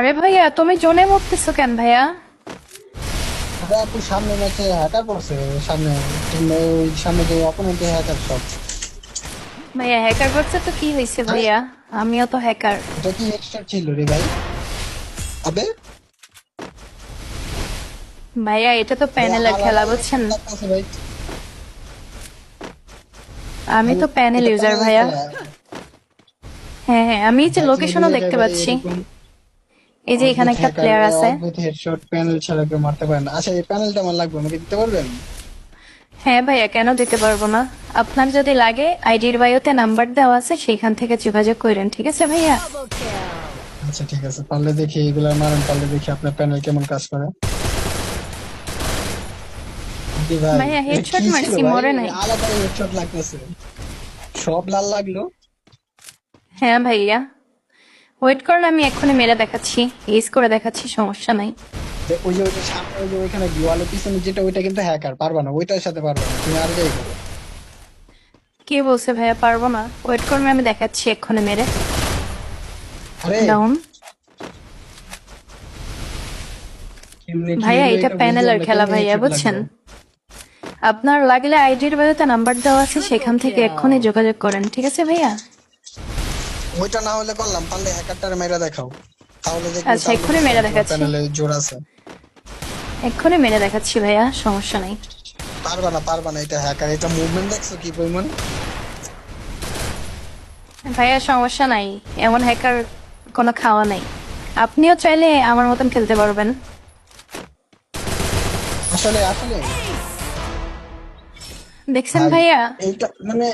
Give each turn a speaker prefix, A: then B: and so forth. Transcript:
A: আরে ভাইয়া, তুমি জোনে মরতেছো কেন ভাইয়া?
B: আরে আপু সামনে ম্যাচে হ্যাকার পড়ছে। সামনে ওই সামনে যে অপোনেন্টে হ্যাকার সব।
A: ভাইয়া হ্যাকার করছে তো কি হয়েছে
B: আরে
A: ভাইয়া? আমিও তো হ্যাকার।
B: এটা কি হেডশট ছিল রে ভাই? আবে
A: ভাইয়া এটা তো
B: ভাই
A: প্যানেলের খেলা,
B: আলাদা
A: বুঝছেন?
B: হেডশট লাগতেছে ভাই।
A: আমি
B: ভাই
A: তো প্যানেল
B: এটা
A: ইউজার
B: প্যানেলের
A: ভাইয়া।
B: খেলা।
A: হ্যাঁ হ্যাঁ, আমি এই যে
B: ভাই তোমাদের
A: লোকেশনও
B: জায়গায়
A: দেখতে
B: ভাই
A: পাচ্ছি।
B: এরকম
A: এই যে এখানে
B: অদ্ভুত
A: একটা
B: হ্যাকার,
A: প্লেয়ার আছে।
B: অদ্ভুত হেডশট প্যানেল ছাড়া কেউ মারতে পারে না। আচ্ছা এই প্যানেলটা আমার লাগবে, আমাকে দিতে পারবেন?
A: হ্যাঁ ভাইয়া, কেন দিতে পারবো না? আপনার যদি লাগে আইডির বায়োতে নাম্বার দেওয়া আছে, সেখান থেকে যোগাযোগ করেন, ঠিক আছে ভাইয়া?
B: আচ্ছা ঠিক আছে, পারলে দেখি এগুলা মারেন, পারলে দেখি আপনার প্যানেল কেমন কাজ করে। জি ভাই।
A: ভাইয়া
B: এটা
A: হেডশট
B: কি ছিল
A: মারছি,
B: ভাই?
A: মরে নাই।
B: আলাদা হেডশট লাগতেছে, সব লাল লাগলো।
A: হ্যাঁ ভাইয়া, ওয়েট করেন, আমি এক্ষুনি মেরে দেখাচ্ছি, ইউজ করে দেখাচ্ছি, সমস্যা নাই।
B: ওই যে ওইটা সামনে, ওই যে ওইখানে ওয়ালের পিছনে যেটা, ওইটা কিন্তু হ্যাকার, পারবা না ওইটার সাথে, পারবা না তুমি, আর যাই করো।
A: কে বলছে ভাইয়া পারবো না? ওয়েট করবে, আমি দেখাচ্ছি এক্ষুনি মেরে।
B: আরে
A: ডাউন।
B: কেমনে কি
A: ভাইয়া
B: হইলো
A: এটা
B: এটা বুঝলাম
A: প্যানেলের
B: না,
A: খেলা
B: কেমনে
A: ভাইয়া,
B: হেডশট
A: বুঝছেন?
B: লাগলো।
A: আপনার লাগলে আইডির বায়োতে নাম্বার দেওয়া আছে, সেখান থেকে এক্ষুনি যোগাযোগ করেন, ঠিক আছে ভাইয়া?
B: ওইটা না হলে করলাম, পারলে হ্যাকারটার মেরে দেখাও, তাহলে দেখবো,
A: আচ্ছা
B: তাহলে
A: এক্ষুনি
B: বুঝতাম
A: মেরে
B: তোমার
A: দেখাচ্ছি।
B: প্যানেলে জোর আছে।
A: এক্ষুনি মেরে দেখাচ্ছি ভাইয়া, সমস্যা নাই।
B: পারবা না, পারবা না, এটা হ্যাকার, এটা মুভমেন্ট দেখছো কি পরিমাণ।
A: ভাইয়া সমস্যা নাই, এমন হ্যাকার কোনো খাওয়া নাই। আপনিও চাইলে আমার মতন খেলতে পারবেন।
B: আসলে আসলে
A: দেখছেন
B: ভাই
A: ভাইয়া?
B: এইটা মানে